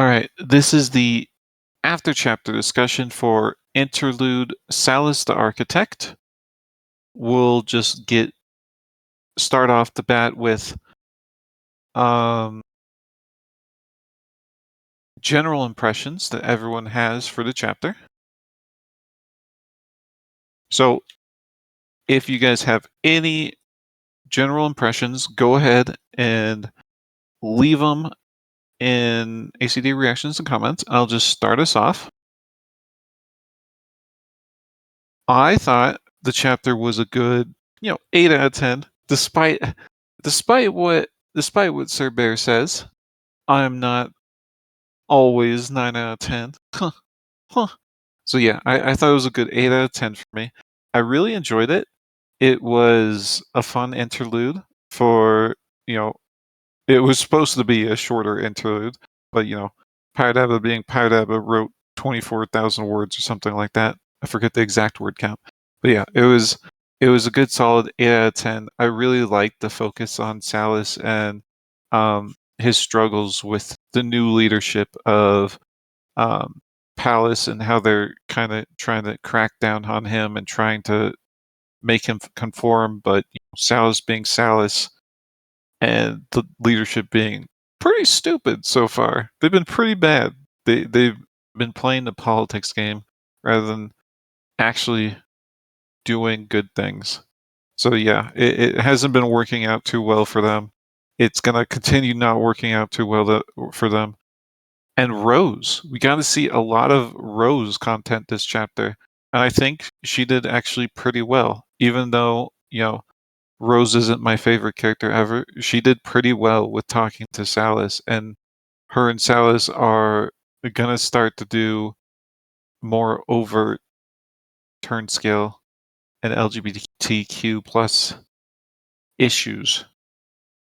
All right, this is the after chapter discussion for Interlude Saliss the Architect. We'll just start off the bat with um, general impressions that everyone has for the chapter. So, if you guys have any general impressions, go ahead and leave them in ACD reactions and comments. I'll just start us off. I thought the chapter was a good, 8 out of 10, despite what Sir Bear says. I'm not always 9 out of 10. Huh. So yeah, I thought it was a good 8 out of 10 for me. I really enjoyed it. It was a fun interlude for, it was supposed to be a shorter interlude, but Paradaba being Paradaba wrote 24,000 words or something like that. I forget the exact word count. But yeah, it was a good solid 8 out of 10. I really liked the focus on Saliss and his struggles with the new leadership of Palace and how they're kind of trying to crack down on him and trying to make him conform, but Saliss being Saliss and the leadership being pretty stupid so far. They've been pretty bad. They've been playing the politics game rather than actually doing good things. So yeah, it hasn't been working out too well for them. It's gonna continue not working out too well for them. And Rose, we got to see a lot of Rose content this chapter, and I think she did actually pretty well, even though Rose isn't my favorite character ever. She did pretty well with talking to Saliss, and her and Saliss are gonna start to do more overt Turnscale and LGBTQ plus issues.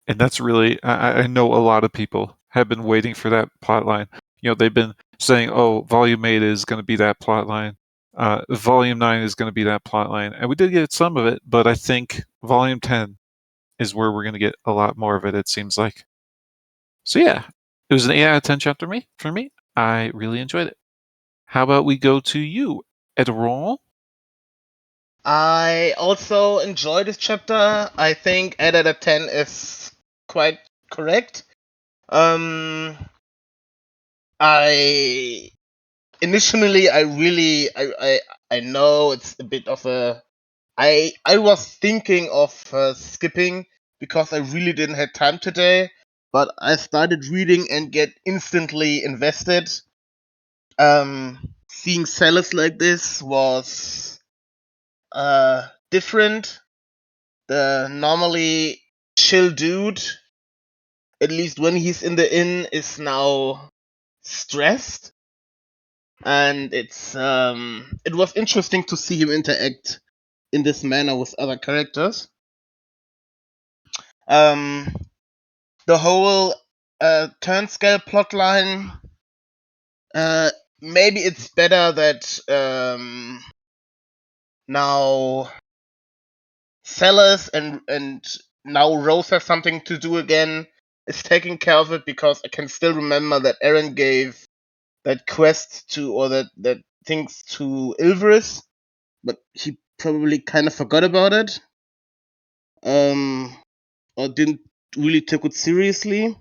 And that's really, I know a lot of people have been waiting for that plot line. They've been saying, oh, Volume 8 is going to be that plot line. Volume 9 is going to be that plot line. And we did get some of it, but I think Volume 10 is where we're going to get a lot more of it, it seems like. So yeah, it was an 8 out of 10 chapter for me. I really enjoyed it. How about we go to you, Edron? I also enjoyed this chapter. I think 8 out of 10 is quite correct. I initially I know it's a bit of a I was thinking of skipping because I really didn't have time today, but I started reading and get instantly invested. Seeing Saliss like this was different. The normally chill dude, at least when he's in the inn, is now stressed, and it was interesting to see him interact in this manner with other characters. Um, the whole Turnscale plotline. Maybe it's better that now Sellers and now Rose has something to do again is taking care of it, because I can still remember that Aaron gave that quest to, or that things to Ilveris, but he probably kind of forgot about it, or didn't really take it seriously.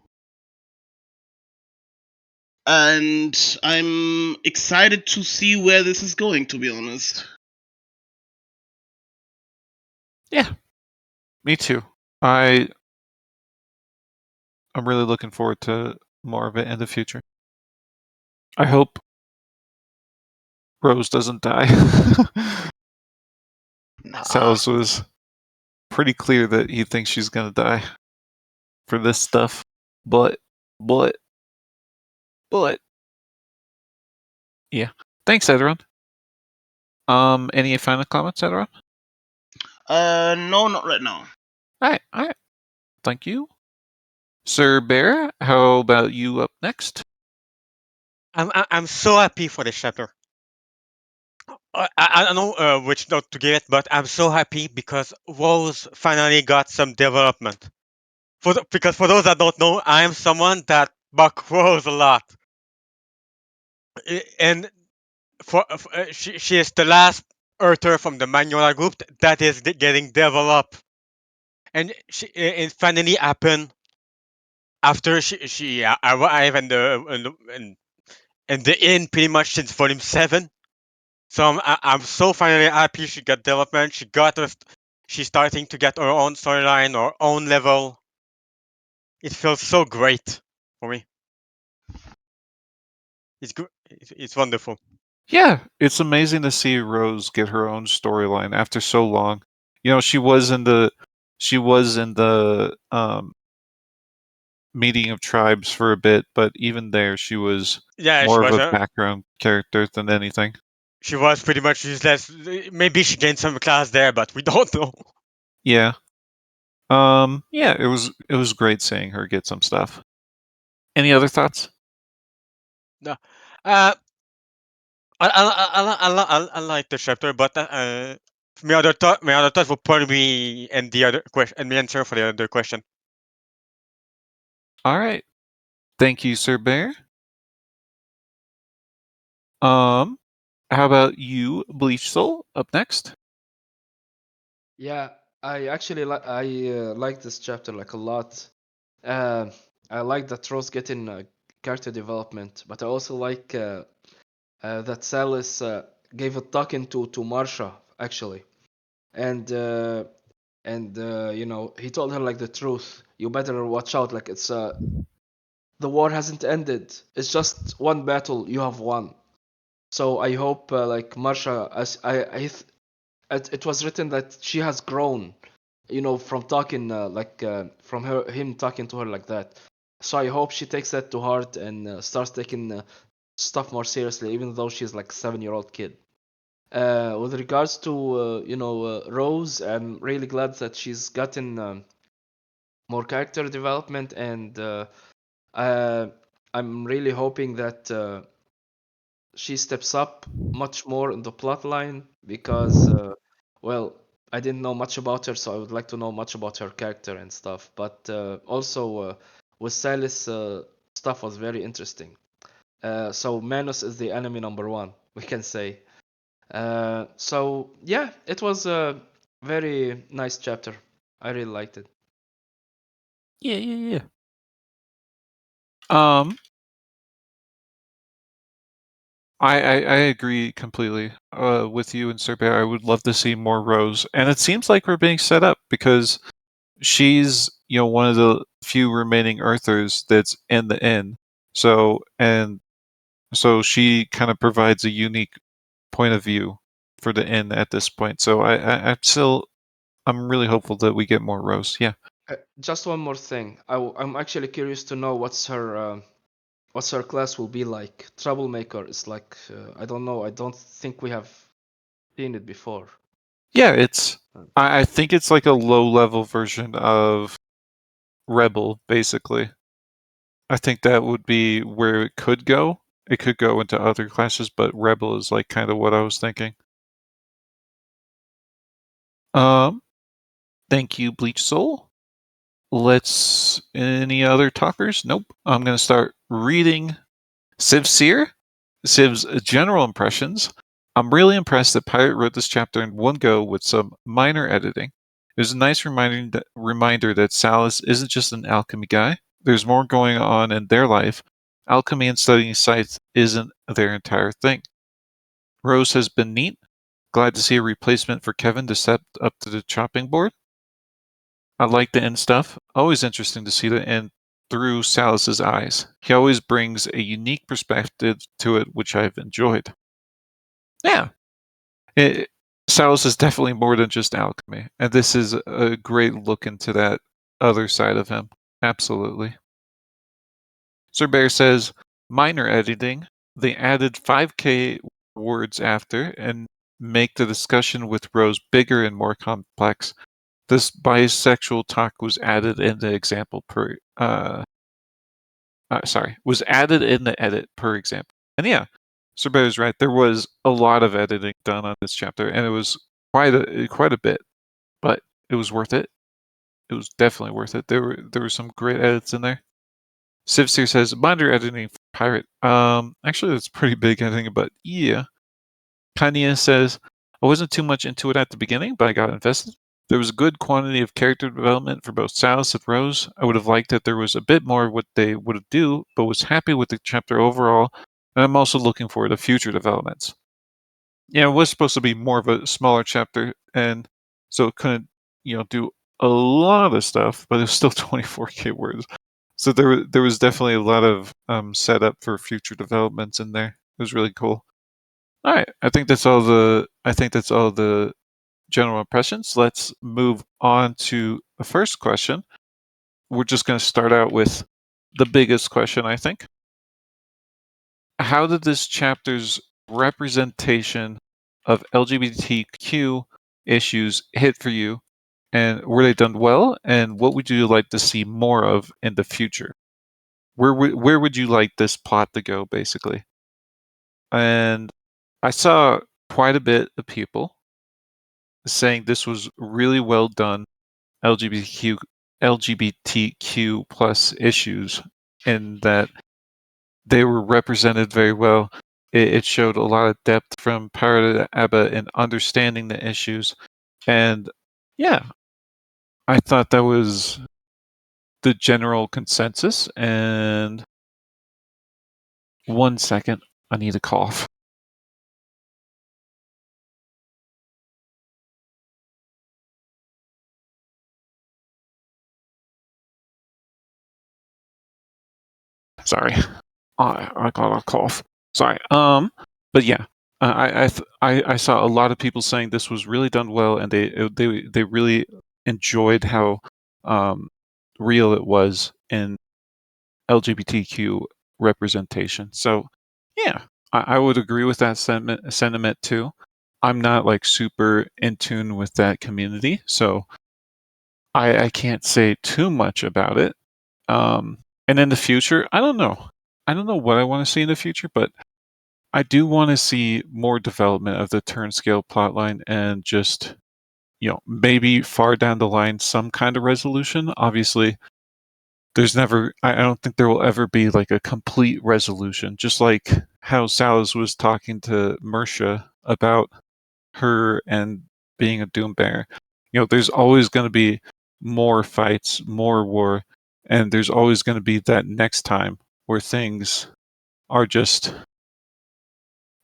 And I'm excited to see where this is going, to be honest. Yeah, me too. I'm really looking forward to more of it in the future. I hope Rose doesn't die. Nah. Saliss was pretty clear that he thinks she's gonna die for this stuff. But, but, but, yeah. Thanks, Edron. Any final comments, Edron? No, not right now. Alright. Thank you. Sir Bear, how about you up next? I'm so happy for this chapter. I don't know which note to give it, but I'm so happy because Rose finally got some development. Because for those that don't know, I am someone that buck Rose a lot. And she is the last Earther from the Manual group that is getting developed, and it finally happened after she arrived in the inn pretty much since volume 7. So I'm so finally happy she got development. She's starting to get her own storyline, her own level. It feels so great for me. It's good. It's wonderful. Yeah, it's amazing to see Rose get her own storyline after so long. You know, she was in the meeting of tribes for a bit, but even there she was Yeah, more of a background character than anything. she was pretty much useless. Maybe she gained some class there, but we don't know. Yeah. Yeah, it was great seeing her get some stuff. Any other thoughts? No. I like the chapter, but my other thought would probably be and the other question and the answer for the other question. All right. Thank you, Sir Bear. How about you, Bleach Soul, up next? Yeah, I actually like this chapter like a lot. I like that Rose getting character development, but I also like that Saliss gave a talking to Mrsha actually, and you know, he told her like the truth. You better watch out. Like it's the war hasn't ended. It's just one battle you have won. So I hope like Mrsha, as it was written that she has grown, you know, from talking from him talking to her like that. So I hope she takes that to heart and starts taking stuff more seriously, even though she's like a 7-year-old kid. With regards to Rose, I'm really glad that she's gotten more character development, and uh, I'm really hoping that she steps up much more in the plot line because, well, I didn't know much about her, so I would like to know much about her character and stuff. But also with Saliss, stuff was very interesting. So Manos is the enemy number one, we can say. So yeah, it was a very nice chapter. I really liked it. Yeah. Um, I agree completely with you and Sir Bear. I would love to see more Rose, and it seems like we're being set up because she's one of the few remaining Earthers that's in the inn. So she kind of provides a unique point of view for the inn at this point. So I'm really hopeful that we get more Rose. Yeah. Just one more thing. I'm actually curious to know what's her class will be like. Troublemaker is like I don't know. I don't think we have seen it before. Yeah, I think it's like a low level version of Rebel, basically. I think that would be where it could go. It could go into other classes, but Rebel is like kind of what I was thinking. Um, thank you, Bleach Soul. Any other talkers? Nope. I'm gonna start reading Civ Seer, Civ's general impressions. I'm really impressed that Pirate wrote this chapter in one go with some minor editing. It was a nice reminder that Saliss isn't just an alchemy guy. There's more going on in their life. Alchemy and studying scythe isn't their entire thing. Rose has been neat. Glad to see a replacement for Kevin to step up to the chopping board. I like the end stuff. Always interesting to see the end through Saliss's eyes. He always brings a unique perspective to it, which I've enjoyed. Yeah, Saliss is definitely more than just alchemy, and this is a great look into that other side of him. Absolutely. Sir Bear says, minor editing. They added 5k words after and make the discussion with Rose bigger and more complex. This bisexual talk was added in the example was added in the edit per example. And yeah, Sir Bear is right. There was a lot of editing done on this chapter, and it was quite a bit, but it was worth it. It was definitely worth it. There were some great edits in there. Sivsir says, binder editing for pirate. Actually, that's pretty big editing, but yeah. Kanye says, I wasn't too much into it at the beginning, but I got invested. There was a good quantity of character development for both Saliss and Rose. I would have liked that there was a bit more of what they would do, but was happy with the chapter overall, and I'm also looking forward to future developments. Yeah, it was supposed to be more of a smaller chapter, and so it couldn't, do a lot of stuff, but it was still 24K words. So there was definitely a lot of setup for future developments in there. It was really cool. All right, I think that's all the general impressions. Let's move on to the first question. We're just going to start out with the biggest question, I think. How did this chapter's representation of LGBTQ issues hit for you? And were they done well? And what would you like to see more of in the future? Where would you like this plot to go, basically? And I saw quite a bit of people saying this was really well done LGBTQ plus issues, and that they were represented very well. It showed a lot of depth from Parada Abba in understanding the issues, and yeah, I thought that was the general consensus. And 1 second, I need a cough. Sorry, I got a cough. Sorry. But yeah, I saw a lot of people saying this was really done well, and they really enjoyed how real it was in LGBTQ representation. So yeah, I would agree with that sentiment too. I'm not like super in tune with that community, so I can't say too much about it. And in the future, I don't know. I don't know what I want to see in the future, but I do want to see more development of the Turnscale plotline, and just, maybe far down the line, some kind of resolution. Obviously, I don't think there will ever be like a complete resolution, just like how Saliss was talking to Mrsha about her and being a Doom Bear. There's always going to be more fights, more war, and there's always going to be that next time where things are just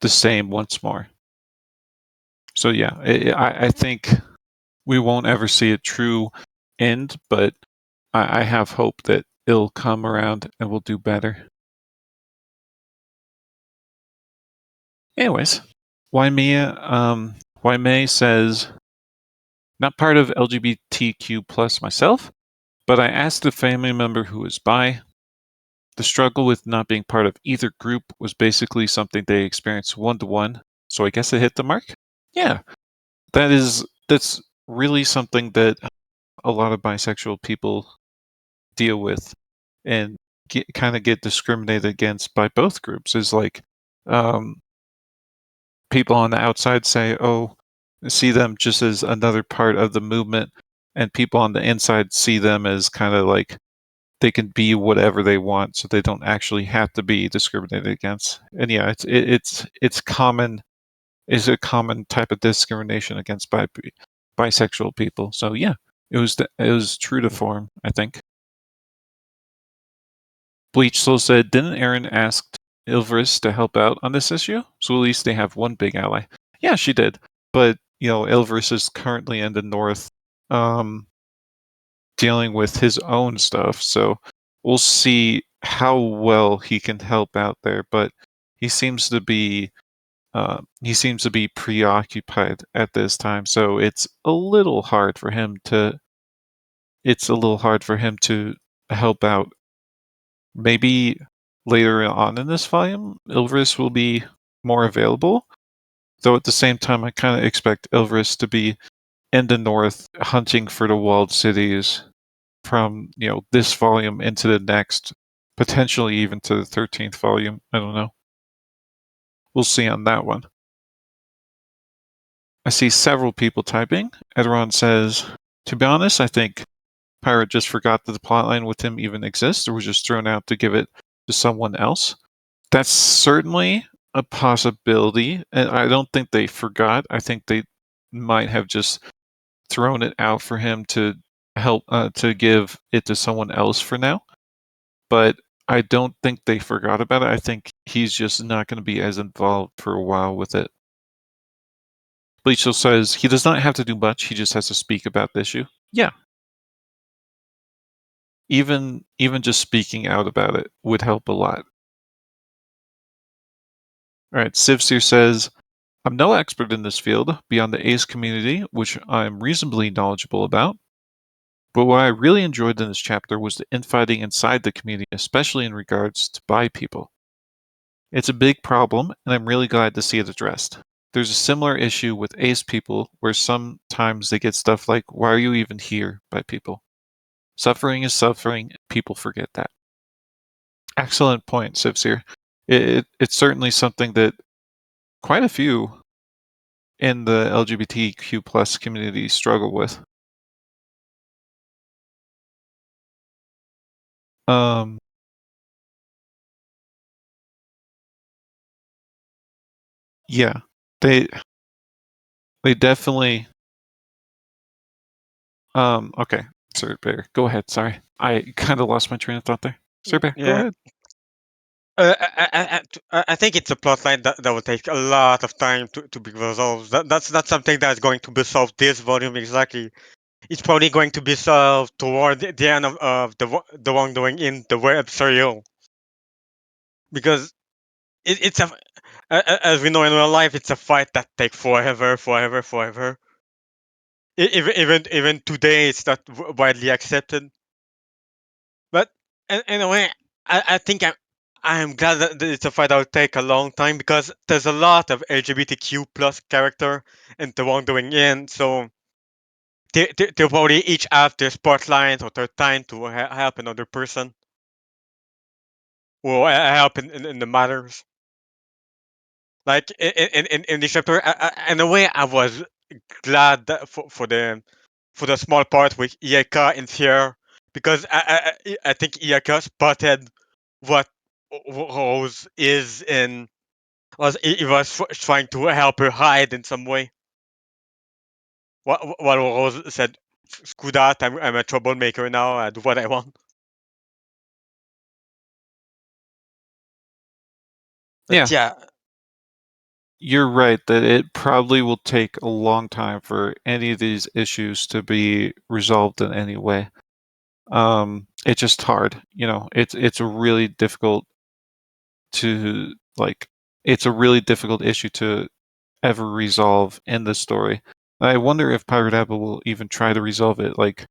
the same once more. So yeah, I think we won't ever see a true end, but I have hope that it'll come around and we'll do better. Anyways, Waimea says, not part of LGBTQ plus myself, but I asked a family member who is bi. The struggle with not being part of either group was basically something they experienced one-to-one, so I guess it hit the mark. Yeah, that's really something that a lot of bisexual people deal with, and get discriminated against by both groups. Is like, people on the outside say, "Oh, see them just as another part of the movement," and people on the inside see them as kind of like they can be whatever they want, so they don't actually have to be discriminated against. And yeah, it's common. Is a common type of discrimination against bisexual people. So yeah, it was true to form, I think. Bleach Soul said, didn't Aaron ask Ilveris to help out on this issue? So at least they have one big ally. Yeah, she did. But, Ilveris is currently in the north, dealing with his own stuff. So we'll see how well he can help out there. But he seems to be preoccupied at this time. So it's a little hard for him to help out. Maybe later on in this volume, Ilveris will be more available. Though at the same time, I kind of expect Ilveris to be in the north hunting for the walled cities from, this volume into the next, potentially even to the 13th volume. I don't know. We'll see on that one. I see several people typing. Edron says, to be honest, I think Pirate just forgot that the plotline with him even exists, or was just thrown out to give it to someone else. That's certainly a possibility, and I don't think they forgot. I think they might have just thrown it out for him to help to give it to someone else for now. But I don't think they forgot about it. I think he's just not going to be as involved for a while with it. Bleachel says he does not have to do much. He just has to speak about the issue. Yeah. Even just speaking out about it would help a lot. All right, Sivsir says, I'm no expert in this field beyond the ACE community, which I'm reasonably knowledgeable about. But what I really enjoyed in this chapter was the infighting inside the community, especially in regards to bi people. It's a big problem, and I'm really glad to see it addressed. There's a similar issue with ace people, where sometimes they get stuff like, why are you even here, by people? Suffering is suffering, and people forget that. Excellent point, Sivsir. It's certainly something that quite a few in the LGBTQ plus community struggle with. Yeah, they definitely. Okay, Sir Bear, go ahead. Sorry, I kind of lost my train of thought there. Sir Bear, go Yeah. ahead. I think it's a plotline that will take a lot of time to be resolved. That's not something that's going to be solved this volume exactly. It's probably going to be solved toward the end of the wrongdoing in the web serial. Because it's as we know in real life, it's a fight that takes forever. Even today, it's not widely accepted. But in a way, I think I'm glad that it's a fight that will take a long time because there's a lot of LGBTQ plus character in the wrongdoing in, so they'll probably each have their spotlight or their time to help another person or help in the matters. Like in this chapter, in a way, I was glad that for the small part with Ieka in fear because I think Ieka spotted what Rose is in he was trying to help her hide in some way. While Rose said, "Screw that! I'm a troublemaker now. I do what I want." But yeah, You're right that it probably will take a long time for any of these issues to be resolved in any way. It's just hard, it's a really difficult to like. It's a really difficult issue to ever resolve in the story. I wonder if Pirate Apple will even try to resolve it, like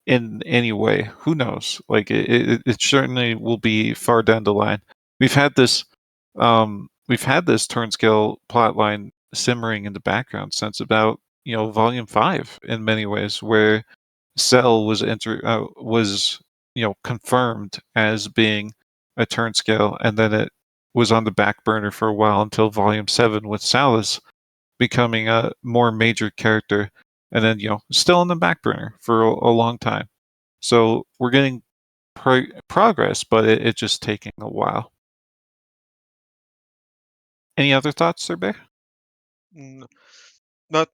in any way. Who knows? Like it certainly will be far down the line. We've had this, Turnscale plotline simmering in the background since about volume 5 in many ways, where Cell was confirmed as being a Turnscale, and then it was on the back burner for a while until volume 7 with Saliss becoming a more major character, and then still on the back burner for a long time. So we're getting progress, but it's just taking a while. Any other thoughts, Sir Bear? mm, not.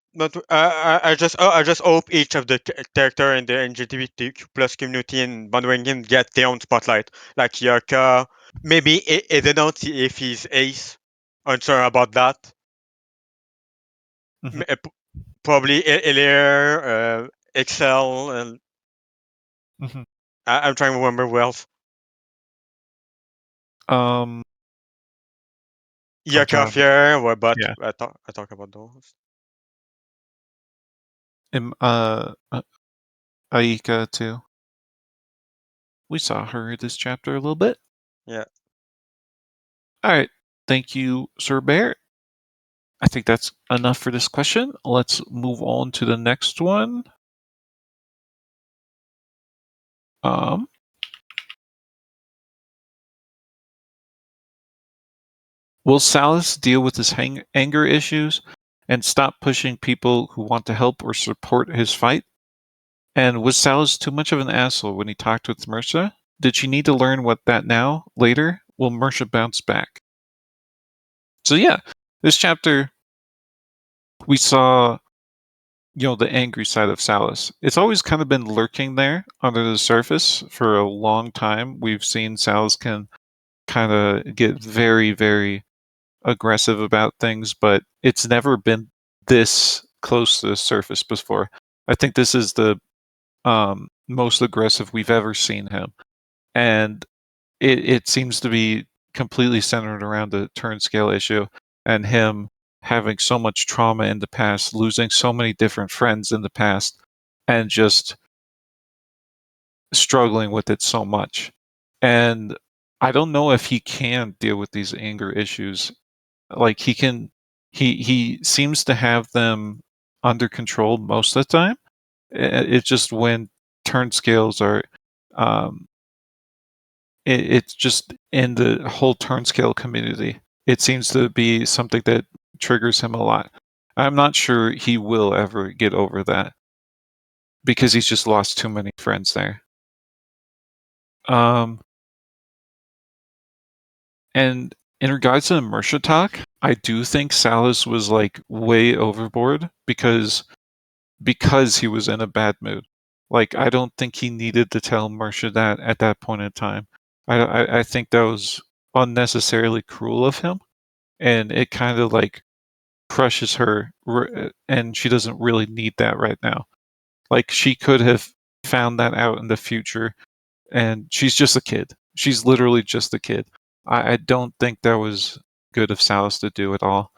I just hope each of the character in the LGBTQ plus community in Bandwagon get their own spotlight. Like Yerka, maybe I don't know if he's Ace. Unsure about that. Mhm. Probably Elir, Excel, and Mhm. I'm trying to remember who else. I'm Yerka, trying to. Fier, but Yeah. I talk about those. Um, uh, uh, Aika too. We saw her this chapter a little bit. Yeah. All right. Thank you, Sir Bear. I think that's enough for this question. Let's move on to the next one. Um, will Saliss deal with his anger issues and stop pushing people who want to help or support his fight? And was Saliss too much of an asshole when he talked with Mrsha? Did she need to learn what that now? Later? Will Mrsha bounce back? So yeah, this chapter we saw, the angry side of Saliss. It's always kind of been lurking there under the surface for a long time. We've seen Saliss can kind of get very, very aggressive about things, but it's never been this close to the surface before. I think this is the most aggressive we've ever seen him. And it seems to be completely centered around the Turnscale issue and him having so much trauma in the past, losing so many different friends in the past, and just struggling with it so much. And I don't know if he can deal with these anger issues. Like he seems to have them under control most of the time. It's just when turn scales are um, it's just in the whole Turnscale community. It seems to be something that triggers him a lot. I'm not sure he will ever get over that because he's just lost too many friends there. And in regards to the Mrsha talk, I do think Saliss was like way overboard because he was in a bad mood. Like I don't think he needed to tell Mrsha that at that point in time. I think that was unnecessarily cruel of him, and it kind of like crushes her, and she doesn't really need that right now. Like she could have found that out in the future, and she's just a kid. She's literally just a kid. I don't think that was good of Saliss to do at all.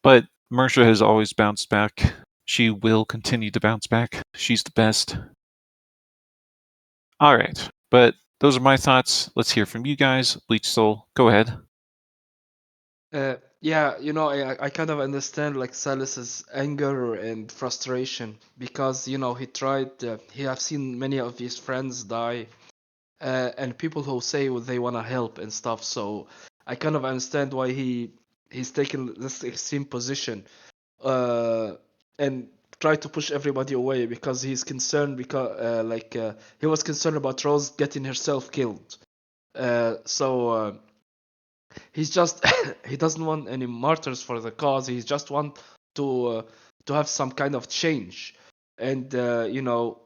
But Mrsha has always bounced back. She will continue to bounce back. She's the best. All right, but those are my thoughts. Let's hear from you guys. Bleach Soul, go ahead. Yeah, I kind of understand like Saliss's anger and frustration because he tried. He have seen many of his friends die, and people who say they want to help and stuff. So I kind of understand why he's taken this extreme position, uh, and try to push everybody away because he's concerned because he was concerned about Rose getting herself killed. So he's just he doesn't want any martyrs for the cause. He just want to to have some kind of change. And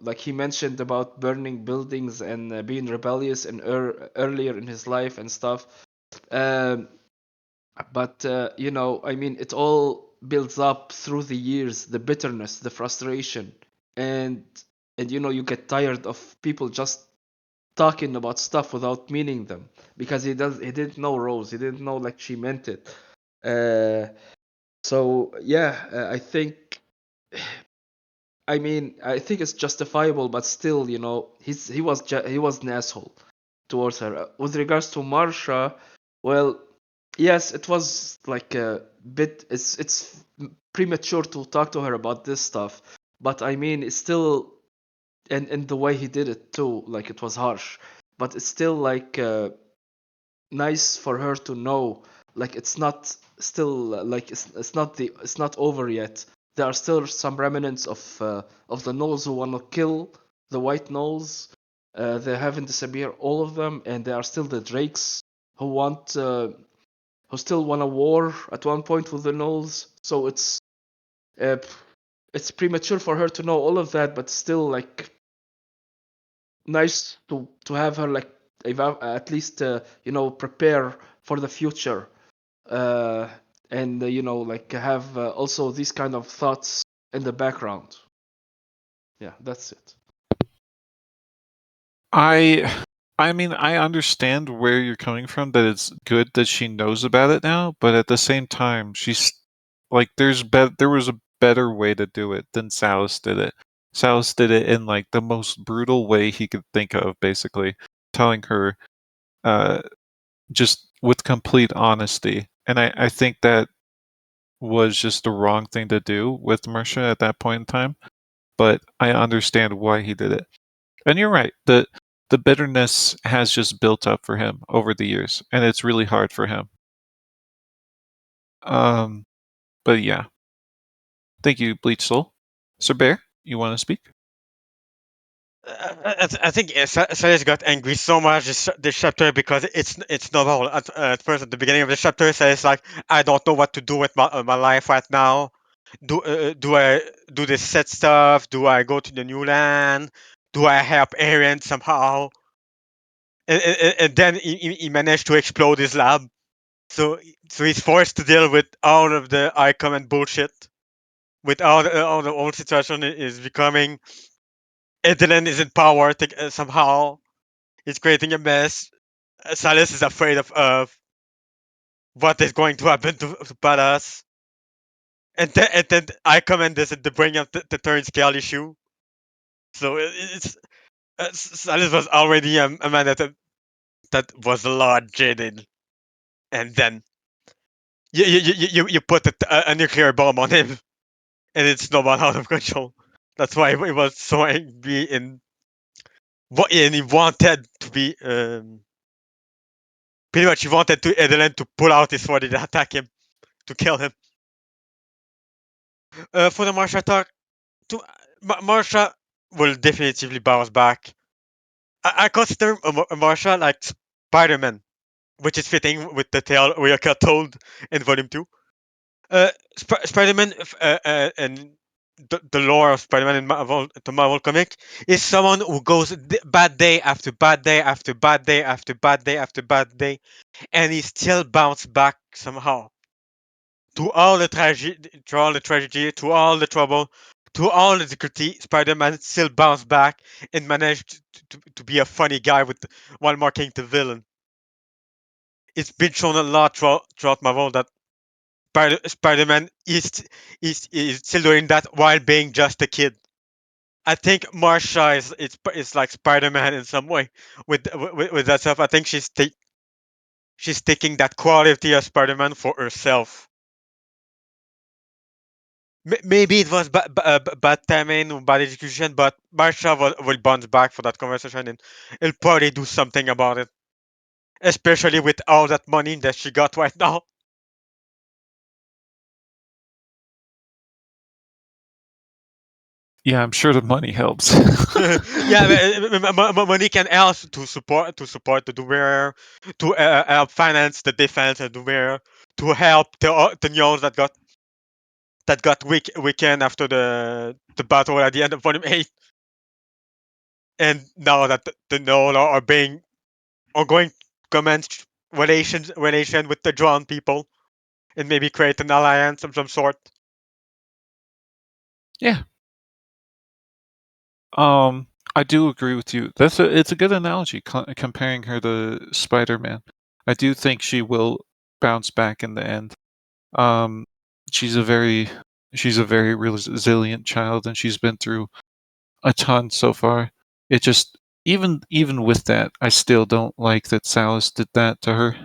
like he mentioned about burning buildings and being rebellious and earlier in his life and stuff. Um, but I mean, it all builds up through the years, the bitterness, the frustration, and you get tired of people just talking about stuff without meaning them because he didn't know Rose, he didn't know like she meant it. So yeah, I think it's justifiable, but still, he was an asshole towards her. With regards to Marsha, well, yes, it was like a bit. It's premature to talk to her about this stuff, but I mean, it's still, and the way he did it too, like it was harsh, but it's still like nice for her to know, like it's not still like it's not over yet. There are still some remnants of the gnolls who want to kill the white gnolls. They haven't disappeared, all of them, and there are still the drakes who want who still want a war at one point with the gnolls. So uh, it's premature for her to know all of that, but still like nice to have her like at least prepare for the future, uh, and like have also these kind of thoughts in the background. Yeah, that's it. I mean, I understand where you're coming from, that it's good that she knows about it now, but at the same time, she's like there was a better way to do it than Saliss did it. Saliss did it in like the most brutal way he could think of, basically, telling her uh just with complete honesty. And I think that was just the wrong thing to do with Mrsha at that point in time, but I understand why he did it. And you're right. The bitterness has just built up for him over the years, and it's really hard for him. Um, but yeah. Thank you, Bleach Soul. Sir Bear, you want to speak? I think Saliss got angry so much this chapter because it's novel. At first, at the beginning of the chapter, Saliss like, I don't know what to do with my life right now. Do I do this set stuff? Do I go to the new land? Do I help Aaron somehow? And then he managed to explode his lab. So he's forced to deal with all of the icon and bullshit. With all the old situation is becoming. Edelin is in power somehow. He's creating a mess. Saliss is afraid of what is going to happen to Badass. And then I come in this to bring up the Turnscale issue. So it's Saliss was already a man that was a lot jaded, and then you put a nuclear bomb on him, and it's snowballed out of control. That's why he was so angry and he wanted to be pretty much he wanted to Edelin to pull out his sword and attack him to kill him. For the Mrsha talk, to Mrsha will definitively bounce back. I consider Mrsha like Spider-Man, which is fitting with the tale we got told in Volume 2. Spider-Man and the lore of Spider-Man in the Marvel comic is someone who goes bad day after bad day after bad day after bad day after bad day, and he still bounce back somehow. To all the tragedy, to all the trouble, to all the difficulty, Spider-Man still bounced back and managed to be a funny guy while marking the villain. It's been shown a lot throughout Marvel that Spider-Man is still doing that while being just a kid. I think Mrsha is like Spider-Man in some way with that stuff. I think she's taking that quality of Spider-Man for herself. Maybe it was bad timing or bad execution, but Mrsha will bounce back for that conversation and he'll probably do something about it. Especially with all that money that she got right now. Yeah, I'm sure the money helps. Yeah, money can help to support the Duer, to help finance the defense of Duer, to help the Nyons that got weakened after the battle at the end of Volume 8. And now that the Nyons are going to commence relation with the drawn people and maybe create an alliance of some sort. Yeah. I do agree with you. It's a good analogy comparing her to Spider-Man. I do think she will bounce back in the end. Um, she's a very resilient child, and she's been through a ton so far. It just even with that, I still don't like that Saliss did that to her.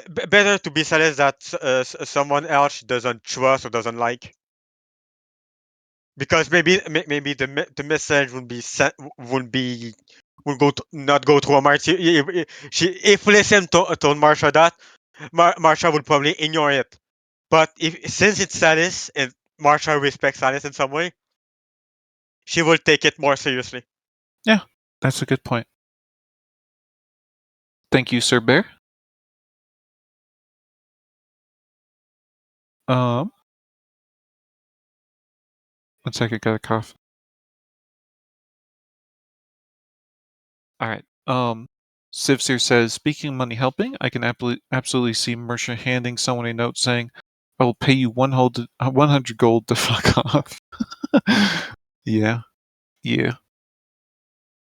Better to be Saliss that someone else doesn't trust or doesn't like. Because maybe the message would be sent would not go through a Mrsha. If listen told Mrsha that, Mrsha would probably ignore it. But since it's Saliss and Mrsha respects Saliss in some way, she will take it more seriously. Yeah, that's a good point. Thank you, Sir Bear. Um, 1 second, got a cough. All right. Sivsir says, speaking of money helping, I can absolutely see Mrsha handing someone a note saying, I will pay you 100 gold to fuck off. Yeah.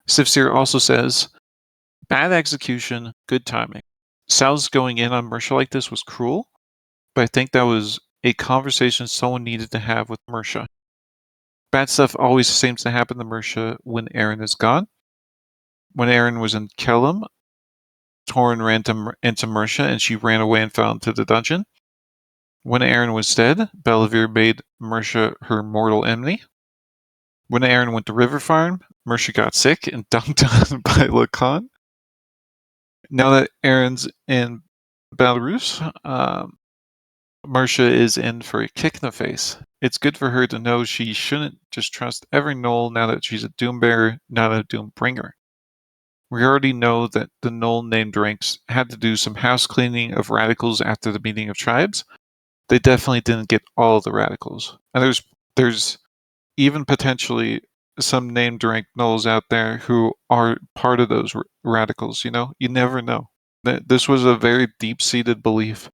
Sivsir also says, bad execution, good timing. Sal's going in on Mrsha like this was cruel, but I think that was a conversation someone needed to have with Mrsha. Bad stuff always seems to happen to Mrsha when Aaron is gone. When Aaron was in Kellum, Torrin ran into Mrsha and she ran away and fell into the dungeon. When Aaron was dead, Bellavir made Mrsha her mortal enemy. When Aaron went to River Farm, Mrsha got sick and dunked on by Lacan. Now that Aaron's in Belarus, Mrsha is in for a kick in the face. it's good for her to know she shouldn't just trust every Knoll now that she's a Doombearer, not a Doombringer. We already know that the Knoll named ranks had to do some house cleaning of radicals after the meeting of tribes. They definitely didn't get all the radicals. And there's even potentially some named rank Knolls out there who are part of those radicals, you know? You never know. This was a very deep-seated belief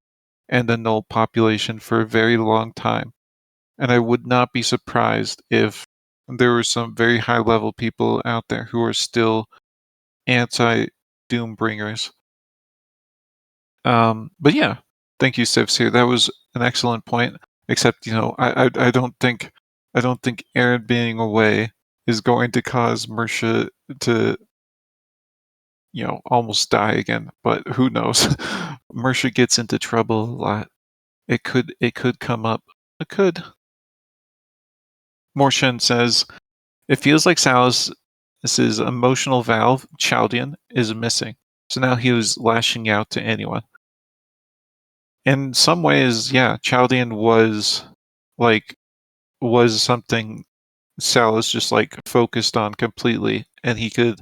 in the Knoll population for a very long time. And I would not be surprised if there were some very high-level people out there who are still anti-Doombringers. But yeah, thank you, Sivs here. That was an excellent point. Except, you know, I don't think Aaron being away is going to cause Mrsha to, you know, almost die again. But who knows? Mrsha gets into trouble a lot. It could come up. It could. Morshen says, it feels like Saliss's emotional valve, Chaldion, is missing. So now he was lashing out to anyone. In some ways, yeah, Chaldion was something Saliss just like focused on completely, and he could,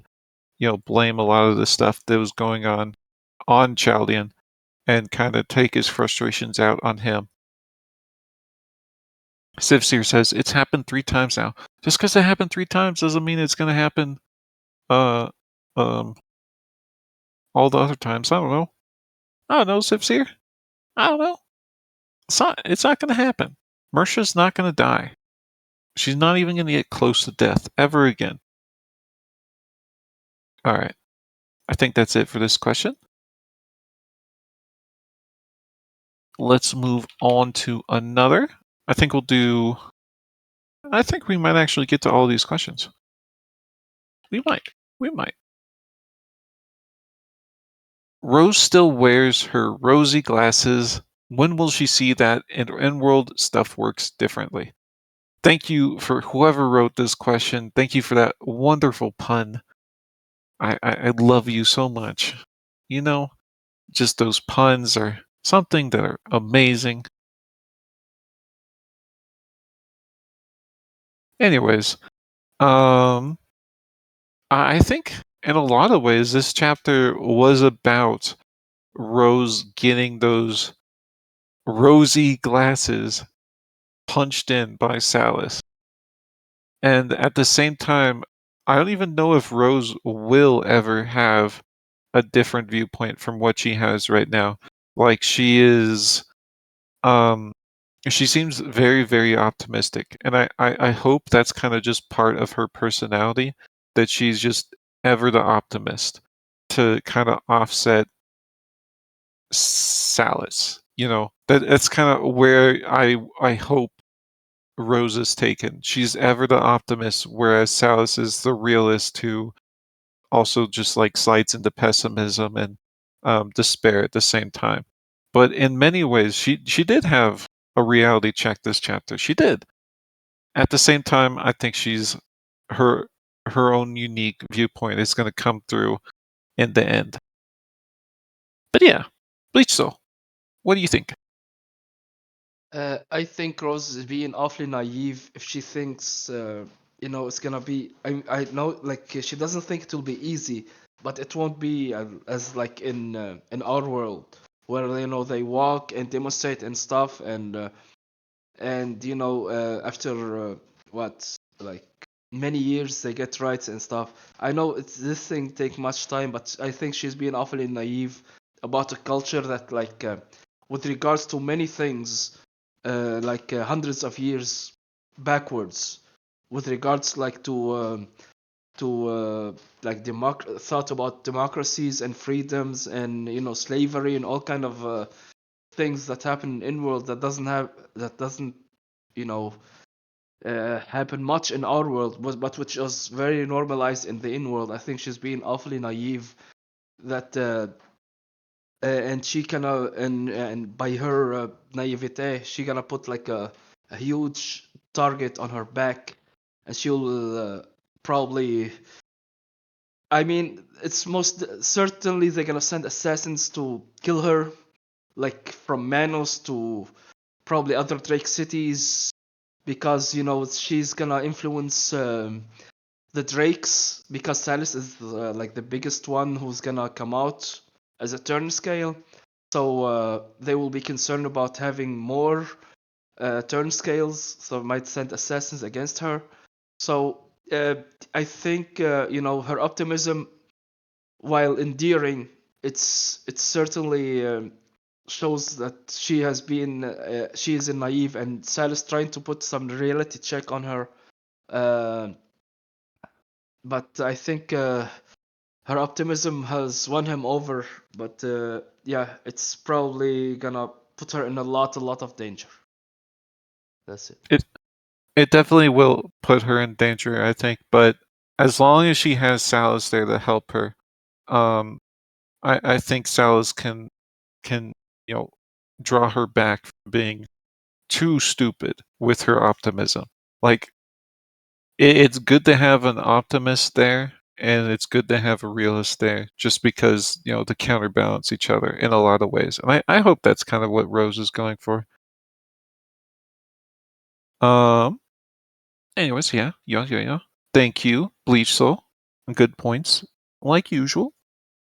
you know, blame a lot of the stuff that was going on Chaldion and kind of take his frustrations out on him. Sivseer says, it's happened 3 times now. Just because it happened 3 times doesn't mean it's going to happen uh, um, all the other times. I don't know. Sivseer. I don't know. It's not going to happen. Mrsha's not going to die. She's not even going to get close to death ever again. Alright. I think that's it for this question. Let's move on to another. I think we might actually get to all these questions. We might. Rose still wears her rosy glasses. When will she see that in-world stuff works differently? Thank you for whoever wrote this question. Thank you for that wonderful pun. I love you so much. You know, just those puns are something that are amazing. Anyways, I think in a lot of ways this chapter was about Rose getting those rosy glasses punched in by Saliss. And at the same time, I don't even know if Rose will ever have a different viewpoint from what she has right now. Like she seems very, very optimistic. And I hope that's kind of just part of her personality, that she's just ever the optimist to kind of offset Saliss. You know, that's kind of where I hope Rose is taken. She's ever the optimist, whereas Saliss is the realist who also just like slides into pessimism and despair at the same time. But in many ways, she did have a reality check this chapter. She did. At the same time, I think she's her own unique viewpoint is going to come through in the end. But yeah, Bleach Soul, what do you think? I think Rose is being awfully naive if she thinks, it's gonna be. I know, like she doesn't think it will be easy, but it won't be as like in our world where they walk and demonstrate and stuff, and after what like many years they get rights and stuff. I know this thing take much time, but I think she's being awfully naive about a culture that with regards to many things hundreds of years backwards with regards to thought about democracies and freedoms and slavery and all kind of things that happen in world that doesn't you know happen much in our world, but which is very normalized in the in world. I think she's being awfully naive that and she gonna and by her naivete she gonna put like a huge target on her back, and she'll probably, I mean, it's most certainly they're gonna send assassins to kill her, like from Manos to probably other Drake cities, because she's gonna influence the Drakes, because Saliss is like the biggest one who's gonna come out as a Turnscale. So they will be concerned about having more Turnscales, so might send assassins against her. So I think her optimism, while endearing, it's certainly shows that she is naive, and Saliss trying to put some reality check on her. Uh, but I think her optimism has won him over. But yeah, it's probably gonna put her in a lot of danger. That's it. It definitely will put her in danger, I think, but as long as she has Saliss there to help her, I think Saliss can draw her back from being too stupid with her optimism. Like it's good to have an optimist there, and it's good to have a realist there, just because to counterbalance each other in a lot of ways. And I hope that's kind of what Rose is going for. Um. Anyways, yeah. Thank you, Bleach Soul. Good points, like usual.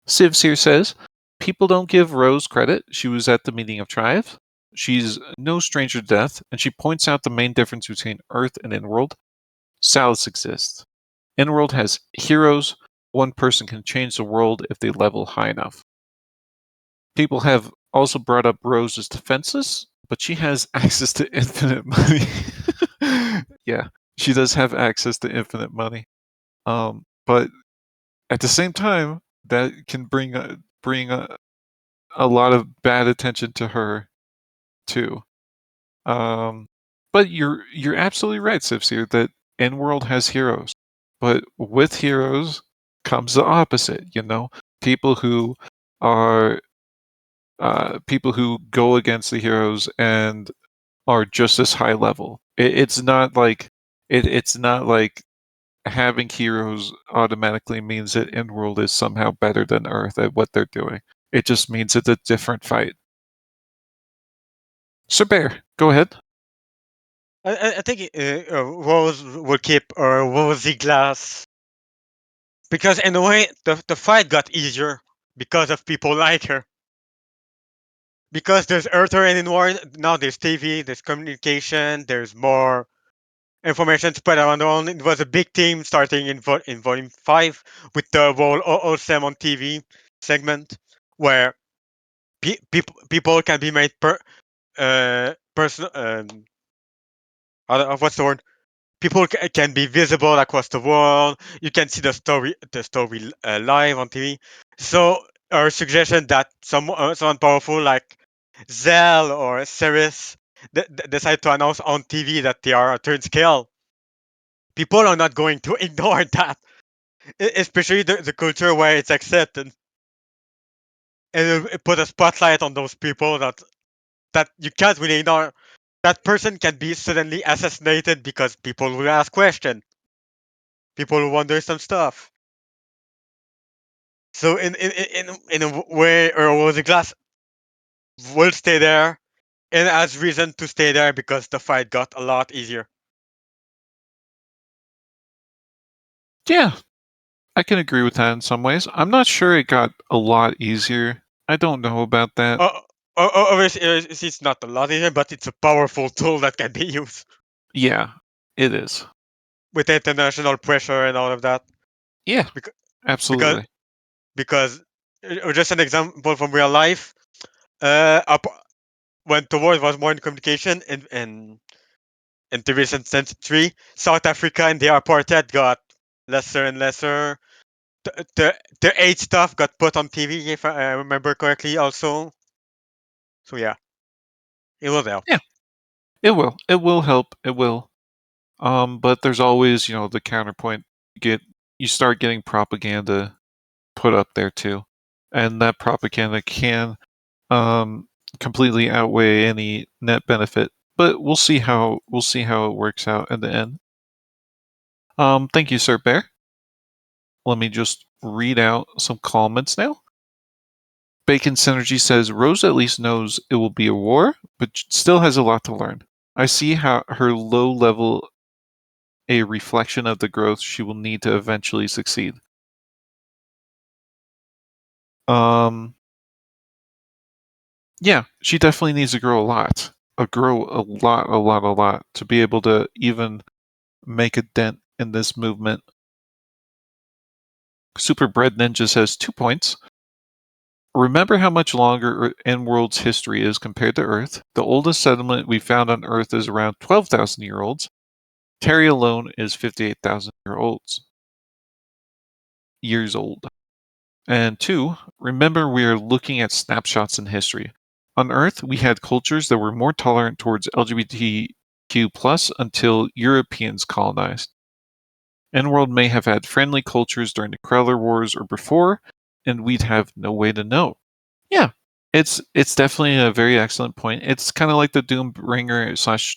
Civs here says, people don't give Rose credit. She was at the meeting of Triumph. She's no stranger to death, and she points out the main difference between Earth and Inworld. Saliss exists. Inworld has heroes. One person can change the world if they level high enough. People have also brought up Rose as defenseless, but she has access to infinite money. Yeah, she does have access to infinite money. But at the same time, that can bring a lot of bad attention to her too. But you're absolutely right, Sipsir, that N-World has heroes. But with heroes comes the opposite, People who are people who go against the heroes and are just as high level. It's not like it's not like having heroes automatically means that N-World is somehow better than Earth at what they're doing. It just means it's a different fight. Sir Bear, go ahead. I think Rose will keep rosy glass because in a way the fight got easier because of people like her. Because there's Earther and Inward, now there's TV, there's communication, there's more information spread around the world. It was a big team starting in Volume 5 with the whole OSM on TV segment where people can be made personal. What's the word? People can be visible across the world. You can see the story live on TV. So our suggestion that someone powerful like Zell or Ceres decide to announce on TV that they are a Turnscale. People are not going to ignore that, especially the culture where it's accepted, and it put a spotlight on those people that you can't really ignore. That person can be suddenly assassinated because people will ask questions. People will wonder some stuff. So in a way, Earl was a glass will stay there, and has reason to stay there because the fight got a lot easier. Yeah, I can agree with that in some ways. I'm not sure it got a lot easier. I don't know about that. Obviously, it's not a lot easier, but it's a powerful tool that can be used Yeah, it is. with international pressure and all of that. Yeah, Because because absolutely. because just an example from real life. Up when the world was more in communication in the recent century, South Africa and the apartheid got lesser and lesser. The AIDS stuff got put on TV, if I remember correctly, also. So yeah, it will help. Yeah, it will. It will help. It will. But there's always, the counterpoint. You start getting propaganda put up there too, and that propaganda can completely outweigh any net benefit. But we'll see how it works out in the end. Thank you, Sir Bear. Let me just read out some comments now. Bacon Synergy says Rose at least knows it will be a war, but still has a lot to learn. I see how her low level a reflection of the growth she will need to eventually succeed. Yeah, she definitely needs to grow a lot. Grow a lot to be able to even make a dent in this movement. Superbred Ninja says 2 points. Remember how much longer Innworld's history is compared to Earth. The oldest settlement we found on Earth is around 12,000 year olds. Terry alone is 58,000 years old. And 2, remember we are looking at snapshots in history. On Earth, we had cultures that were more tolerant towards LGBTQ+ until Europeans colonized. Innworld may have had friendly cultures during the Crowler Wars or before, and we'd have no way to know. Yeah, it's definitely a very excellent point. It's kind of like the Doombringer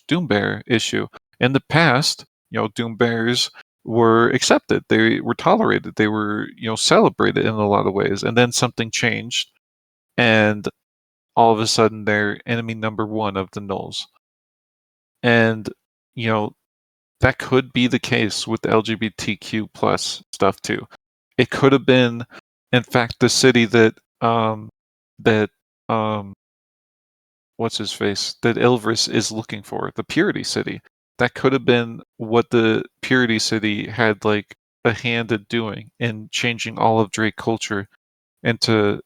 / Doombear issue. In the past, Doombears were accepted. They were tolerated. They were, celebrated in a lot of ways. And then something changed, and all of a sudden they're enemy number one of the Gnolls. And, that could be the case with the LGBTQ plus stuff too. It could have been, in fact, the city that what's his face that Ilvris is looking for, the Purity City. That could have been what the Purity City had like a hand in doing in changing all of Drake culture into,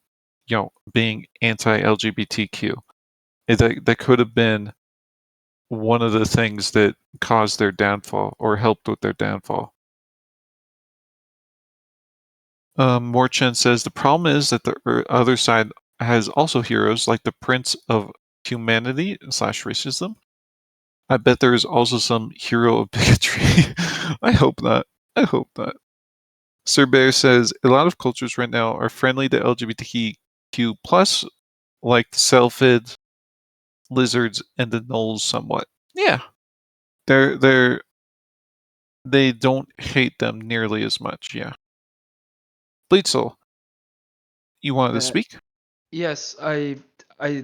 being anti-LGBTQ. That could have been one of the things that caused their downfall or helped with their downfall. Morchen says the problem is that the other side has also heroes like the Prince of Humanity / Racism. I bet there is also some hero of bigotry. I hope not. I hope not. Sir Bear says a lot of cultures right now are friendly to LGBTQ plus, like the Selfids, lizards, and the gnolls somewhat. Yeah, they don't hate them nearly as much. Yeah. Bleedsoul, you wanted to Uh, speak? yes, I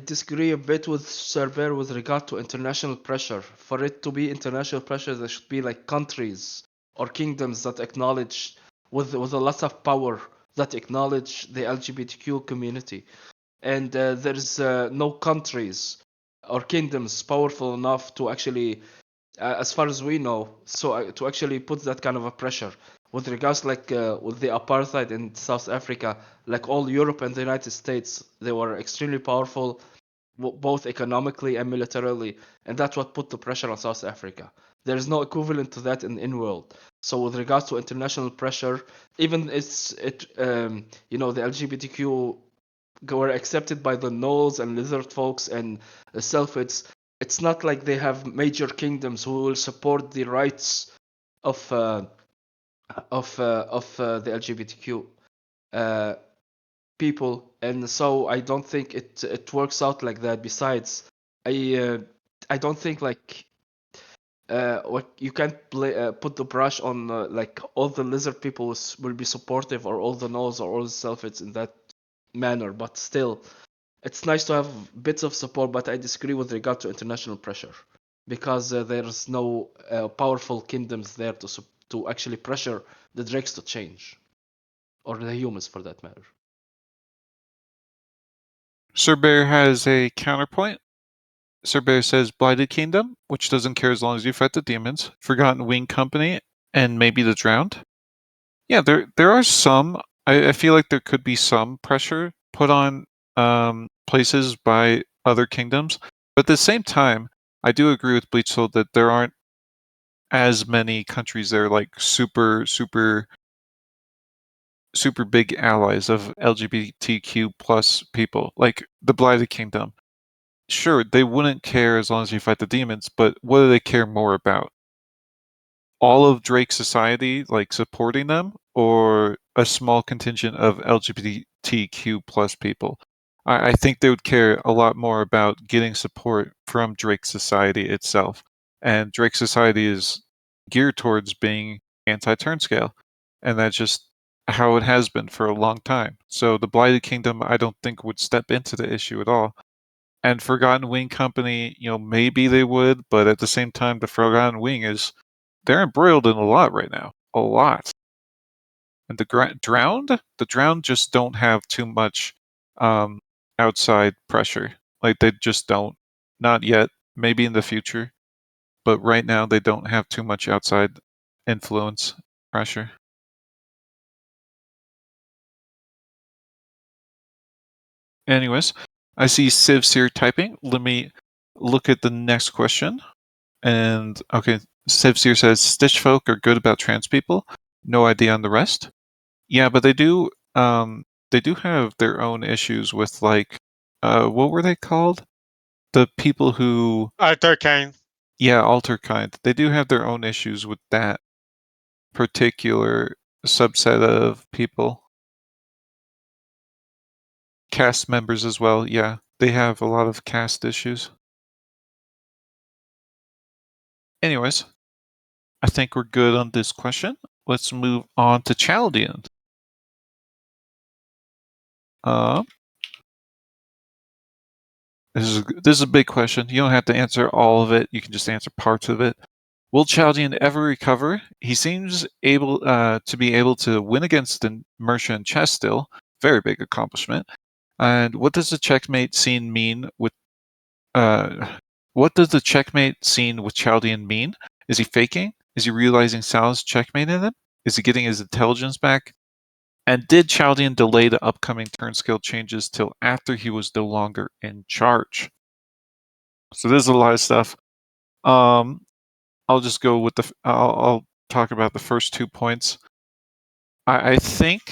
disagree a bit with Cerber with regard to international pressure. For it to be international pressure, there should be like countries or kingdoms that acknowledge with a lot of power that acknowledge the LGBTQ community. And there's no countries or kingdoms powerful enough to actually, as far as we know, so to actually put that kind of a pressure with regards like with the apartheid in South Africa, like all Europe and the United States, they were extremely powerful, both economically and militarily, and that's what put the pressure on South Africa. There is no equivalent to that in world. So with regards to international pressure, even the LGBTQ were accepted by the gnolls and lizard folks and the Selfids. It's not like they have major kingdoms who will support the rights of the LGBTQ uh, people, and so I don't think it works out like that. Besides, I don't think like what you can't put the brush on like all the lizard people will be supportive or all the gnolls or all the Selfids in that manner, but still it's nice to have bits of support, but I disagree with regard to international pressure because there's no powerful kingdoms there to actually pressure the drakes to change, or the humans for that matter. Sir Bear has a counterpoint. Sir Bear says Blighted Kingdom, which doesn't care as long as you fight the demons, Forgotten Wing Company, and maybe the Drowned. Yeah, there are some. I feel like there could be some pressure put on places by other kingdoms, but at the same time, I do agree with Bleachsoul that there aren't as many countries that are like super big allies of LGBTQ plus people, like the Blighted Kingdom. Sure, they wouldn't care as long as you fight the demons, but what do they care more about? All of Drake's society like supporting them, or a small contingent of LGBTQ plus people? I think they would care a lot more about getting support from Drake's society itself. And Drake's society is geared towards being anti-Turnscale, and that's just how it has been for a long time. So the Blighted Kingdom, I don't think would step into the issue at all. And Forgotten Wing Company, maybe they would, but at the same time, the Forgotten Wing they're embroiled in a lot right now. A lot. And the Drowned just don't have too much outside pressure. Like, they just don't. Not yet. Maybe in the future. But right now, they don't have too much outside influence pressure. Anyways, I see Civs here typing. Let me look at the next question. And okay, Civs here says Stitch folk are good about trans people. No idea on the rest. Yeah, but they do have their own issues with, like, what were they called? The people who Arthur Kane. Yeah, alter kind. They do have their own issues with that particular subset of people. Cast members as well, yeah. They have a lot of caste issues. Anyways, I think we're good on this question. Let's move on to Chaldion. This is a big question. You don't have to answer all of it. You can just answer parts of it. Will Chaldion ever recover? He seems able to be able to win against Mrsha in chess still. Very big accomplishment. And what does the checkmate scene mean with what does the checkmate scene with Chaldion mean? Is he faking? Is he realizing Saliss checkmated him? Is he getting his intelligence back? And did Chaldion delay the upcoming Turnscale changes till after he was no longer in charge? So there's a lot of stuff. I'll just go with I'll talk about the first 2 points. I think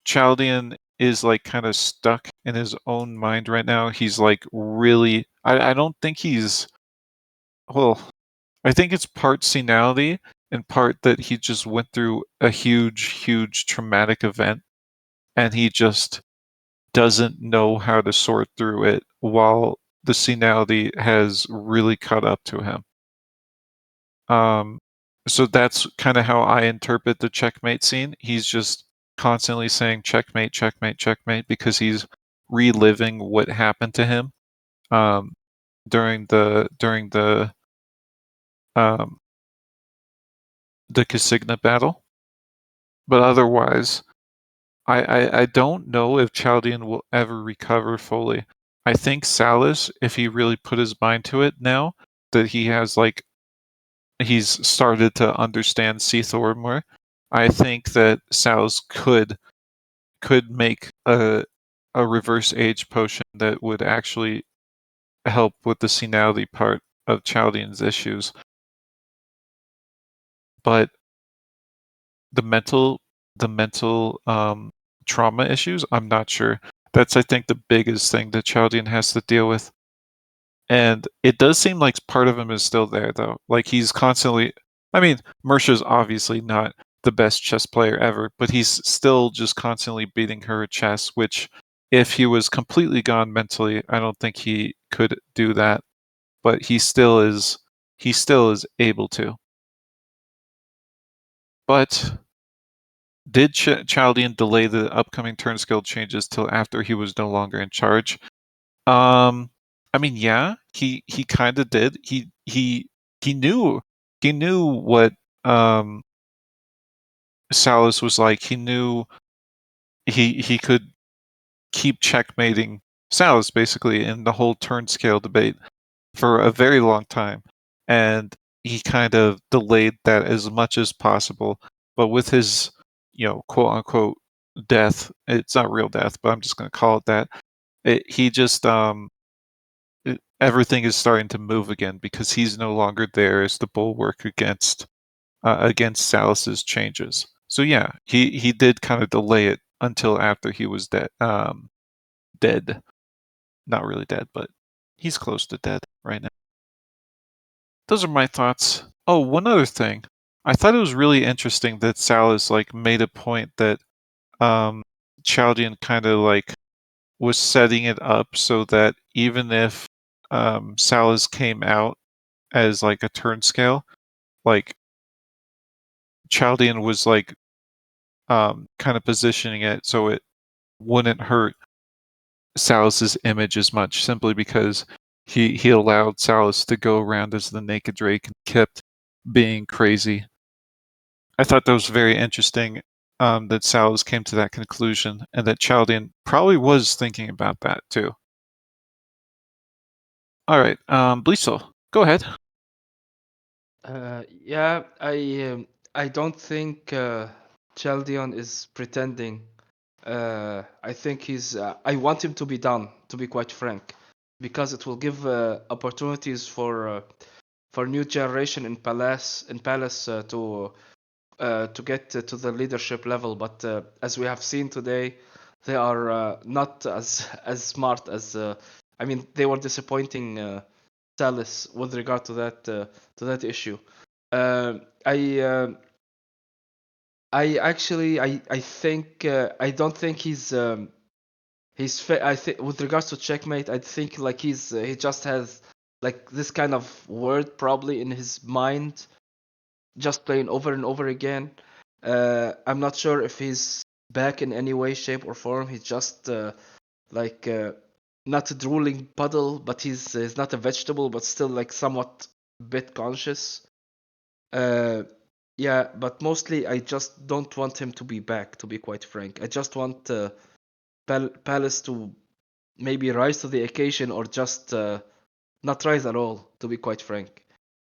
Chaldion is, like, kind of stuck in his own mind right now. He's, like, really. I don't think he's. Well, I think it's part senility and part that he just went through a huge traumatic event, and he just doesn't know how to sort through it while the senility has really caught up to him. So that's kind of how I interpret the checkmate scene. He's just constantly saying checkmate, checkmate, checkmate because he's reliving what happened to him during the Casigna battle. But otherwise, I don't know if Chaldion will ever recover fully. I think Saliss, if he really put his mind to it now, that he has, like, he's started to understand Seathor more. I think that Saliss could make a reverse age potion that would actually help with the senility part of Chaldion's issues. But the mental trauma issues, I'm not sure. That's, I think, the biggest thing that Chaldion has to deal with. And it does seem like part of him is still there, though. Like, he's constantly. I mean, Mrsha's obviously not the best chess player ever, but he's still just constantly beating her at chess, which, if he was completely gone mentally, I don't think he could do that. But he still is able to. But did Chaldion delay the upcoming Turnscale changes till after he was no longer in charge? I mean, yeah, he kind of did. He knew what Saliss was like. He knew he could keep checkmating Saliss basically in the whole Turnscale debate for a very long time, and he kind of delayed that as much as possible. But with his, quote unquote death, it's not real death, but I'm just going to call it that. He just everything is starting to move again because he's no longer there as the bulwark against Saliss's changes. So yeah, he did kind of delay it until after he was dead. Dead, not really dead, but he's close to dead right now. Those are my thoughts. Oh, one other thing. I thought it was really interesting that Saliss, like, made a point that Chaldion kind of, like, was setting it up so that even if Saliss came out as, like, a Turnscale, like, Chaldion was, like, kind of positioning it so it wouldn't hurt Saliss's image as much, simply because he allowed Saliss to go around as the naked drake and kept being crazy. I thought that was very interesting, that Saliss came to that conclusion, and that Chaldion probably was thinking about that too. All right, Bleasel, go ahead. Yeah, I don't think Chaldion is pretending. I think he's. I want him to be done, to be quite frank, because it will give opportunities for new generation in Palace to get to the leadership level. But as we have seen today, they are not as smart as. I mean, they were disappointing Saliss with regard to that issue. Uh, I I actually I think I don't think I think with regards to checkmate, I think like he just has like this kind of word probably in his mind, just playing over and over again. I'm not sure if he's back in any way, shape, or form. He's just like not a drooling puddle, but he's not a vegetable, but still like somewhat bit conscious. Uh, yeah, but mostly I just don't want him to be back, to be quite frank. I just want Palace to maybe rise to the occasion or just not rise at all, to be quite frank.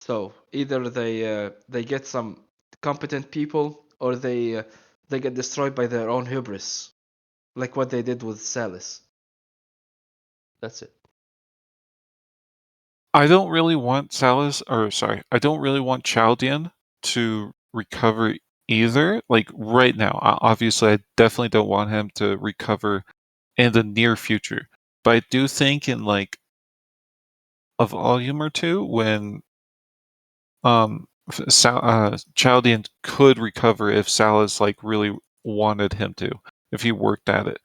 So either they get some competent people or they get destroyed by their own hubris, like what they did with Saliss. That's it. I don't really want I don't really want Chaldion to recover either. Like right now, obviously, I definitely don't want him to recover in the near future. But I do think in like a volume or two, when Chaldion could recover if Saliss like really wanted him to, if he worked at it.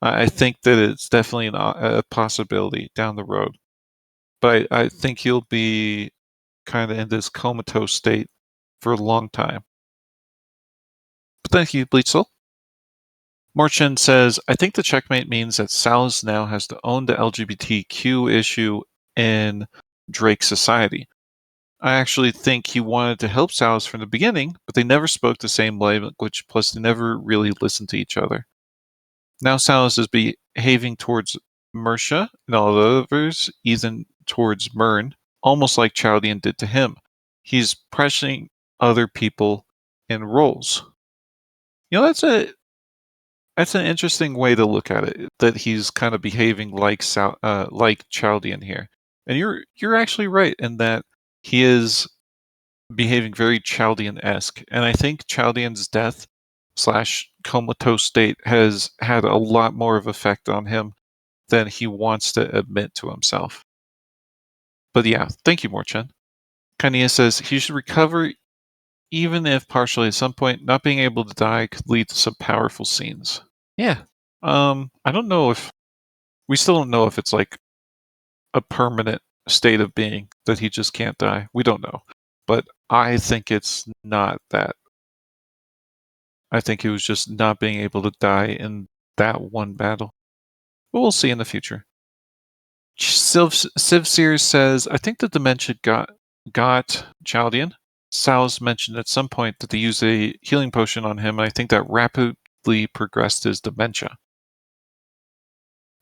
I think that it's definitely a possibility down the road. But I think he'll be kind of in this comatose state for a long time. But thank you, Bleitzel. Morchin says, I think the checkmate means that Saliss now has to own the LGBTQ issue in Drake society. I actually think he wanted to help Saliss from the beginning, but they never spoke the same language, plus they never really listened to each other. Now Saliss is behaving towards Mrsha and all the others, even towards Myrn, almost like Chaldion did to him. He's pressing other people in roles. You know, that's an interesting way to look at it. That he's kind of behaving like Chaldion here, and you're actually right in that he is behaving very Chaldion-esque, and I think Chaldion's death / comatose state has had a lot more of effect on him than he wants to admit to himself. But yeah, thank you, Morchen. Kania says he should recover, even if partially at some point. Not being able to die could lead to some powerful scenes. Yeah. I don't know if we still don't know if it's like a permanent state of being that he just can't die. We don't know. But I think it's not that. I think he was just not being able to die in that one battle. But we'll see in the future. Civ Sears says, I think the dementia got Chaldion. Sal's mentioned at some point that they used a healing potion on him, and I think that rapidly progressed his dementia.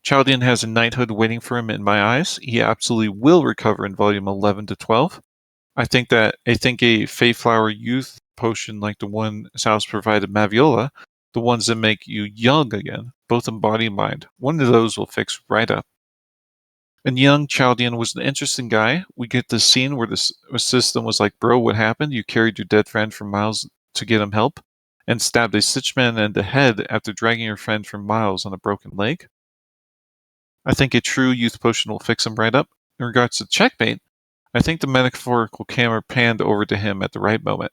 Chaldion has a knighthood waiting for him in my eyes. He absolutely will recover in volume 11 to 12. I think a Fayflower youth potion like the one Sal's provided Maviola, the ones that make you young again, both in body and mind, one of those will fix right up. And young Chaldion was an interesting guy. We get this scene where the system was like, bro, what happened? You carried your dead friend for miles to get him help and stabbed a Stitchman in the head after dragging your friend for miles on a broken leg? I think a true youth potion will fix him right up. In regards to checkmate, I think the metaphorical camera panned over to him at the right moment.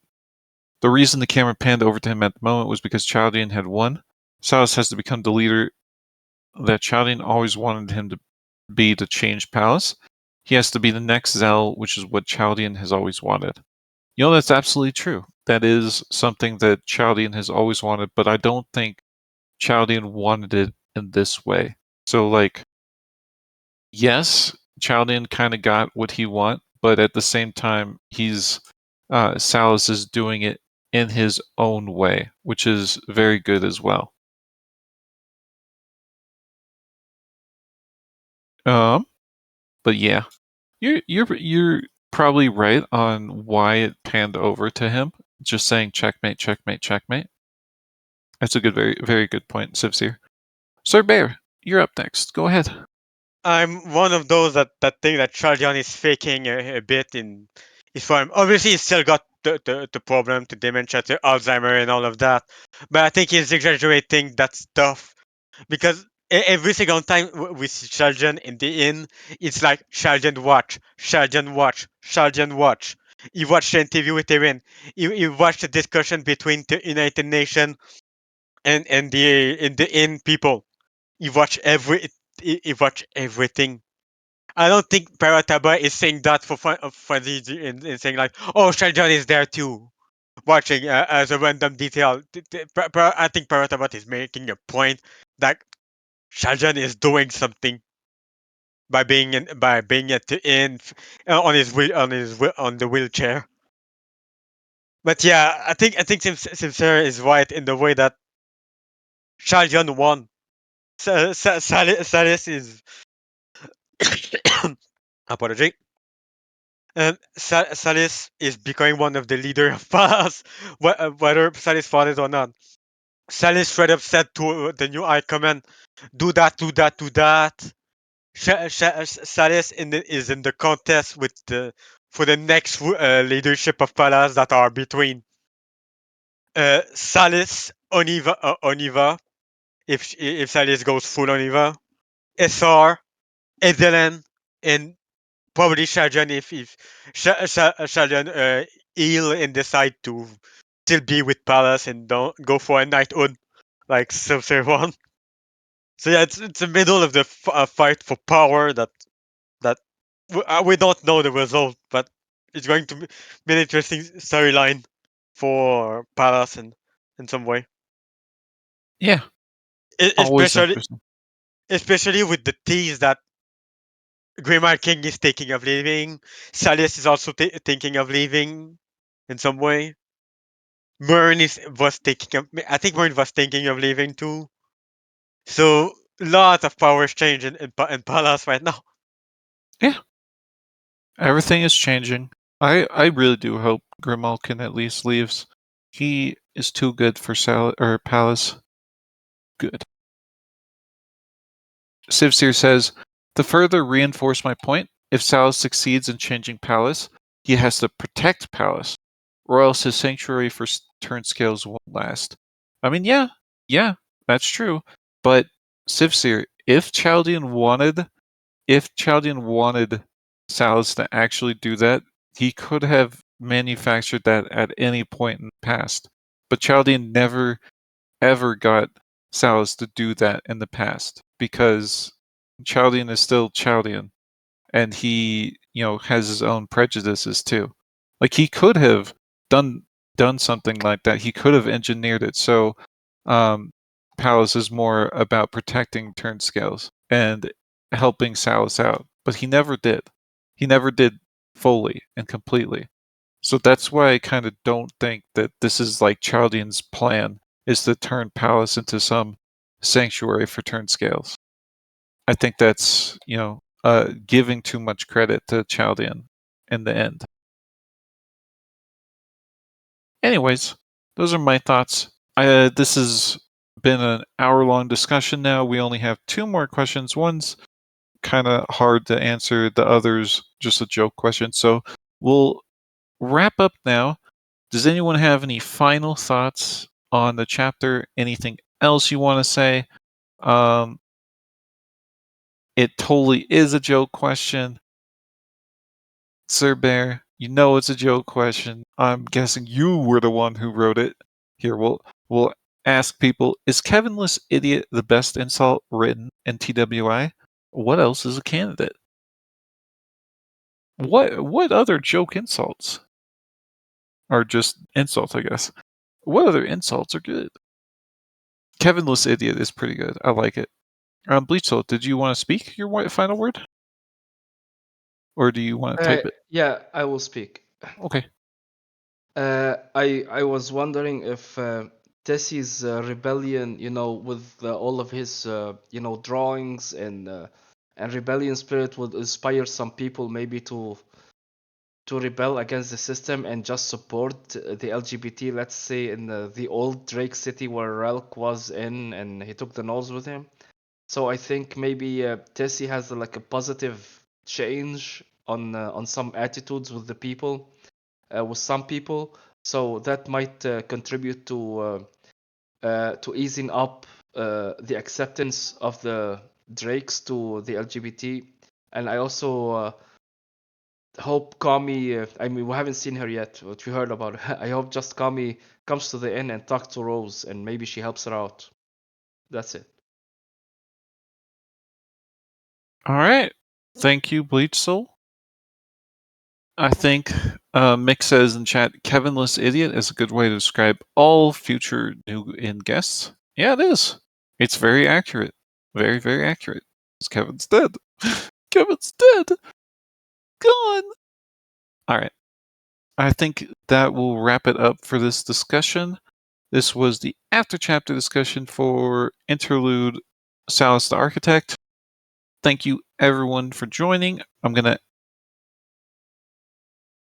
The reason the camera panned over to him at the moment was because Chaldion had won. Saliss has to become the leader that Chaldion always wanted him to be to change Palace. He has to be the next Zell, which is what Chaldion has always wanted. You know, that's absolutely true. That is something that Chaldion has always wanted, but I don't think Chaldion wanted it in this way. So, like, yes, Chaldion kind of got what he want, but at the same time, Saliss is doing it in his own way, which is very good as well. But yeah, you're probably right on why it panned over to him. Just saying checkmate, checkmate, checkmate. That's a good, very, very good point, Sivsir. Sir Bear, you're up next. Go ahead. I'm one of those that think that Chaldion is faking a bit in his form. Obviously, he's still got the problem, to dementia, to Alzheimer, and all of that. But I think he's exaggerating that stuff because every single time we see Chaldion in the inn, it's like Chaldion watch, Chaldion watch, Chaldion watch. You watch the interview with Erin. You watch the discussion between the United Nations and the inn people. You watch you watch everything. I don't think Parataba is saying that for fun, and saying like, "Oh, Shaljan is there too," watching as a random detail. I think Parataba is making a point that Shaljan is doing something by being on his on the wheelchair. But yeah, I think Simsera is right in the way that Shaljan won. Saliss is apology. And Saliss is becoming one of the leader of Palas, whether Saliss thought it or not. Saliss straight up said to the new Eye Command, "Do that, do that, do that." Saliss is in the contest with for the next leadership of Palas that are between Saliss, Oniva, if Saliss goes full Oniva, SR, Edelen, and probably Shaljan if Shaljan heal and decide to still be with Palace and don't go for a knighthood like Sub-Zero one. So yeah, it's the middle of the fight for power that we don't know the result, but it's going to be an interesting storyline for Palace in some way. Yeah, always Especially interesting. with the tease that Grimard King is thinking of leaving. Salius is also thinking of leaving in some way. Was thinking of. I think Mern was thinking of leaving too. So lots of powers change in Palace right now. Yeah, everything is changing. I really do hope Grimalkin at least leaves. He is too good for Palace. Good. Sivsir says, to further reinforce my point, if Saliss succeeds in changing Palace, he has to protect Palace, or else his sanctuary for Turnscales won't last. I mean, yeah, that's true. But Sivsir, if Chaldion wanted Saliss to actually do that, he could have manufactured that at any point in the past. But Chaldion never ever got Saliss to do that in the past because Chaldion is still Chaldion, and he, has his own prejudices too. Like he could have done something like that. He could have engineered it so Palace is more about protecting Turnscales and helping Saliss out, but he never did. He never did fully and completely. So that's why I kind of don't think that this is like Chaldion's plan is to turn Palace into some sanctuary for Turnscales. I think that's, giving too much credit to Chaldion in the end. Anyways, those are my thoughts. This has been an hour-long discussion now. We only have 2 more questions. One's kind of hard to answer. The other's just a joke question. So we'll wrap up now. Does anyone have any final thoughts on the chapter? Anything else you want to say? It totally is a joke question. Sir Bear, you know it's a joke question. I'm guessing you were the one who wrote it. Here, we'll ask people, is Kevinless Idiot the best insult written in TWI? What else is a candidate? What other joke insults? Or just insults, I guess. What other insults are good? Kevinless Idiot is pretty good. I like it. Bleachsoul, did you want to speak your final word? Or do you want to type it? Yeah, I will speak. Okay. I was wondering if Tessie's rebellion, with all of his, drawings and rebellion spirit would inspire some people maybe to rebel against the system and just support the LGBT. Let's say in the old Drake City where Relk was in, and he took the nose with him. So I think maybe Tessie has like a positive change on some attitudes with the people, with some people. So that might contribute to easing up the acceptance of the Drakes to the LGBT. And I also hope Kami. I mean, we haven't seen her yet, but we heard about her. I hope just Kami comes to the inn and talks to Rose, and maybe she helps her out. That's it. All right. Thank you, Bleachsoul. I think Mick says in chat, Kevinless idiot is a good way to describe all future new in guests. Yeah, it is. It's very accurate. Very, very accurate. Because Kevin's dead. Kevin's dead. Gone. All right. I think that will wrap it up for this discussion. This was the after chapter discussion for Interlude Saliss the Architect. Thank you everyone for joining. I'm going to